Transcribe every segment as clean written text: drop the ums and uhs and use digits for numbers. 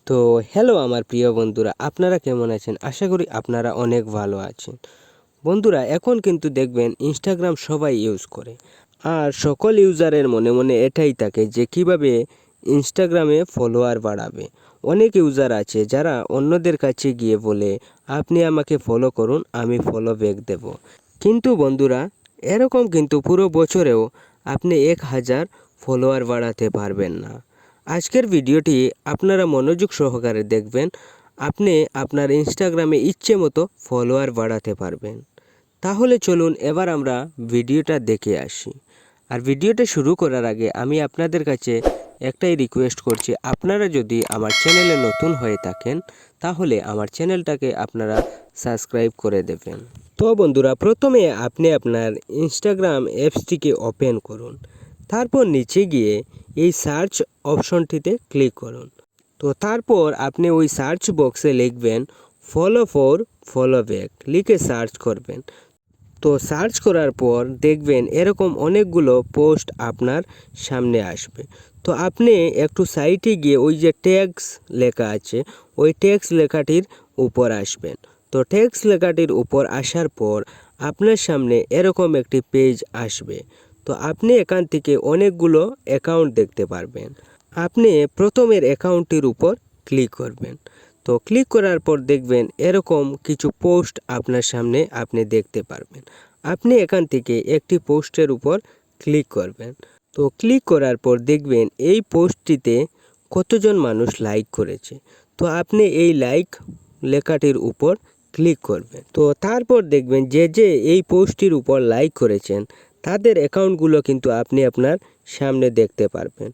তো হ্যালো আমার প্রিয় বন্ধুরা, আপনারা কেমন আছেন? আশা করি আপনারা অনেক ভালো আছেন। বন্ধুরা, এখন কিন্তু দেখবেন ইনস্টাগ্রাম সবাই ইউজ করে। আর সকল ইউজারের মনে মনে এটাই থাকে যে কিভাবে ইনস্টাগ্রামে ফলোয়ার বাড়াবে। অনেক ইউজার আছে যারা অন্যদের কাছে গিয়ে বলে, আপনি আমাকে ফলো করুন, আমি ফলো ব্যাক দেব। কিন্তু বন্ধুরা, এরকম কিন্তু পুরো বছরেও আপনি 1000 ফলোয়ার বাড়াতে পারবেন না। আজকের ভিডিওটি আপনারা মনোযোগ সহকারে দেখবেন, আপনি আপনার ইনস্টাগ্রামে ইচ্ছে মতো ফলোয়ার বাড়াতে পারবেন। তাহলে চলুন এবার আমরা ভিডিওটা দেখে আসি। আর ভিডিওটা শুরু করার আগে আমি আপনাদের কাছে একটাই রিকোয়েস্ট করছি, আপনারা যদি আমার চ্যানেলে নতুন হয়ে থাকেন তাহলে আমার চ্যানেলটাকে আপনারা সাবস্ক্রাইব করে দেবেন। তো বন্ধুরা, প্রথমে আপনি আপনার ইনস্টাগ্রাম অ্যাপসটিকে ওপেন করুন। তারপর নিচে গিয়ে এই সার্চ অপশনটিতে ক্লিক করুন। তো তারপর আপনি ওই সার্চ বক্সে লিখবেন ফলো ব্যাক লিখে সার্চ করবেন। তো সার্চ করার পর দেখবেন এরকম অনেকগুলো পোস্ট আপনার সামনে আসবে। তো আপনি একটু সাইটে গিয়ে ওই যে ট্যাগস লেখা আছে, ওই ট্যাগস লেখাটির উপর আসবেন। তো ট্যাগস লেখাটির উপর আসার পর আপনার সামনে এরকম একটি পেজ আসবে। তো আপনি এখান থেকে অনেকগুলো অ্যাকাউন্ট দেখতে পারবেন। আপনি প্রথমের অ্যাকাউন্টটির উপর ক্লিক করবেন। তো ক্লিক করার পর দেখবেন এরকম কিছু পোস্ট আপনার সামনে আপনি দেখতে পারবেন। আপনি এখান থেকে একটি পোস্টের উপর ক্লিক করবেন। তো ক্লিক করার পর দেখবেন এই পোস্টটিতে কতজন মানুষ লাইক করেছে। তো আপনি এই লাইক লেখাটির উপর ক্লিক করবেন। তো তারপর দেখবেন যে এই পোস্টটির উপর লাইক করেছেন তাদের অ্যাকাউন্টগুলো কিন্তু আপনি আপনার সামনে দেখতে পারবেন।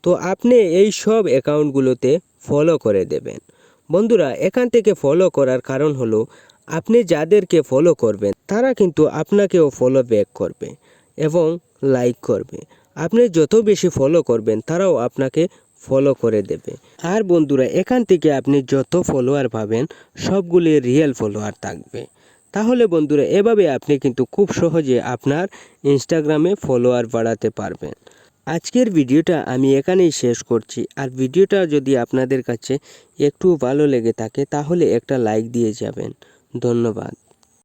তো আপনি এই সব অ্যাকাউন্টগুলোতে ফলো করে দেবেন। বন্ধুরা, এখান থেকে ফলো করার কারণ হলো আপনি যাদেরকে ফলো করবেন তারা কিন্তু আপনাকেও ফলো ব্যাক করবে এবং লাইক করবে। আপনি যত বেশি ফলো করবেন তারাও আপনাকে ফলো করে দেবে। আর বন্ধুরা, এখান থেকে আপনি যত ফলোয়ার পাবেন সবগুলি রিয়েল ফলোয়ার থাকবে। তাহলে বন্ধুরা, এভাবে আপনি কিন্তু খুব সহজে আপনার ইনস্টাগ্রামে ফলোয়ার বাড়াতে পারবেন। আজকের ভিডিওটা আমি এখানেই শেষ করছি। আর ভিডিওটা যদি আপনাদের কাছে একটু ভালো লেগে থাকে তাহলে একটা লাইক দিয়ে যাবেন। ধন্যবাদ।